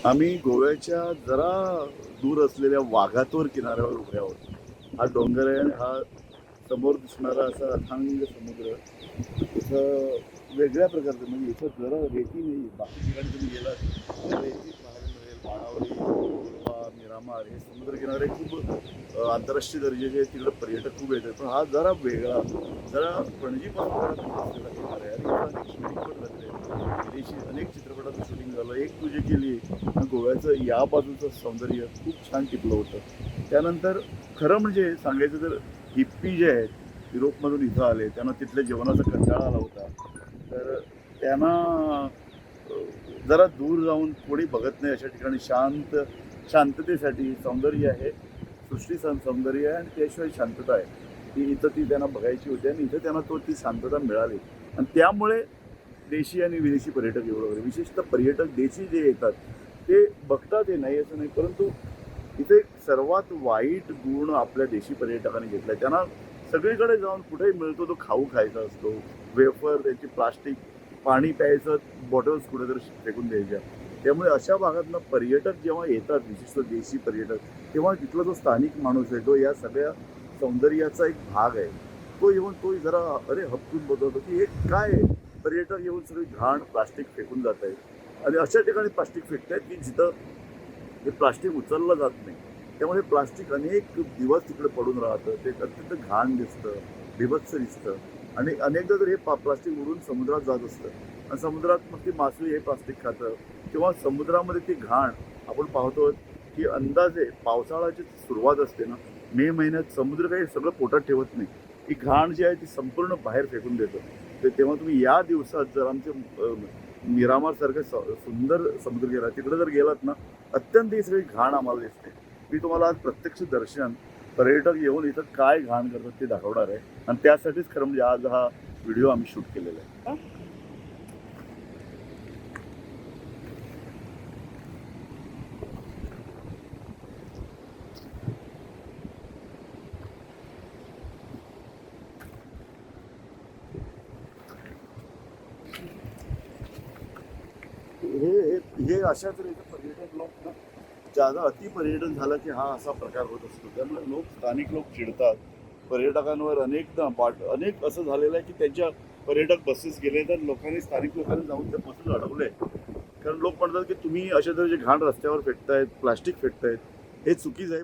आम्ही गोव्याच्या जरा दूर असलेल्या वाघातोर किनाऱ्यावर उभे आहोत. हा डोंगर आहे आणि हा समोर दिसणारा असा अथांग समुद्र. इथं वेगळ्या प्रकारचं म्हणजे इथं जरा रेती नाही. बाकी ठिकाणी तुम्ही गेलात तर रेतीच पाहायला मिळेल. बाणावली, गोवा, मिरामार हे समुद्रकिनारे खूप आंतरराष्ट्रीय दर्जाचे आहेत. तिकडे पर्यटक खूप येतात. पण हा जरा वेगळा, जरा पणजीपासून जरा दूर असलेला किनारा आहे आणि इथं अनेक शूटिंग पण झालेले आहेत. विदेशी अनेक चित्रपटाचं शूटिंग झालं. एक तुझे केली गोव्याचं या बाजूचं सौंदर्य खूप छान टिकलं होतं. त्यानंतर खरं म्हणजे सांगायचं तर हिप्पी जे आहेत युरोपमधून इथं आले, त्यांना तिथल्या जेवणाचा कंटाळा आला होता. तर त्यांना जरा दूर जाऊन कोणी बघत नाही अशा ठिकाणी शांततेसाठी सौंदर्य आहे, सृष्टी सौंदर्य आहे आणि त्याशिवाय शांतता आहे. ती त्यांना बघायची होती आणि इथं त्यांना ती शांतता मिळाली आणि त्यामुळे देशी आणि विदेशी पर्यटक एवढं वगैरे विशेषतः पर्यटक देशी जे येतात ते बघतात हे नाही असं नाही, परंतु इथे एक सर्वात वाईट गुण आपल्या देशी पर्यटकांनी घेतलाय. त्यांना सगळीकडे जाऊन कुठेही मिळतो तो खाऊ खायचा असतो. वेफर, त्याची प्लास्टिक, पाणी प्यायचं बॉटल्स कुठेतरी फेकून द्यायच्या. त्यामुळे अशा भागातनं पर्यटक जेव्हा येतात, विशेषतः देशी पर्यटक, तेव्हा तिथला जो स्थानिक माणूस आहे, तो या सगळ्या सौंदर्याचा एक भाग आहे. तो येऊन तो जरा हबकून बघतो की हे काय आहे? पर्यटक येऊन सगळी घाण प्लास्टिक फेकून जात आहेत आणि अशा ठिकाणी प्लास्टिक फेकतायत की जिथं हे प्लास्टिक उचललं जात नाही. त्यामुळे प्लास्टिक अनेक दिवस तिकडे पडून राहतं. ते अत्यंत घाण दिसतं, बीभत्स दिसतं आणि अनेकदा तर हे प्लास्टिक उडून समुद्रात जात असतं आणि समुद्रात मग ती मासळी हे प्लास्टिक खातं किंवा समुद्रामध्ये ती घाण आपण पाहतो की अंदाजे पावसाळ्याची सुरुवात असते ना, मे महिन्यात समुद्र काही सगळं पोटात ठेवत नाही. ही घाण जी आहे ती संपूर्ण बाहेर फेकून देतं. तेव्हा तुम्ही या दिवसात जर आमच्या मिरामारसारखं सुंदर समुद्र गेला तिकडे जर गेलात ना, अत्यंत ही सगळी घाण आम्हाला दिसते. मी तुम्हाला आज प्रत्यक्ष दर्शन पर्यटक येऊन इथं काय घाण करतात ते दाखवणार आहे आणि त्यासाठीच खरं म्हणजे आज हा व्हिडिओ आम्ही शूट केलेला आहे. हे हे हे अशा तऱ्हेचे पर्यटक लोक ना, ज्यादा अतिपर्यटन झालं की हा असा प्रकार होत असतो. त्यामुळे स्थानिक लोक चिडतात. पर्यटकांवर अनेक असं झालेलं आहे की त्यांच्या पर्यटक बसेस गेले तर स्थानिक लोकांनी जाऊन त्या बसेस अडवले. कारण लोक म्हणतात की तुम्ही अशा तऱ्हेचे घाण रस्त्यावर फेकतायत, प्लास्टिक फेकतायत, हे चुकीचं आहे.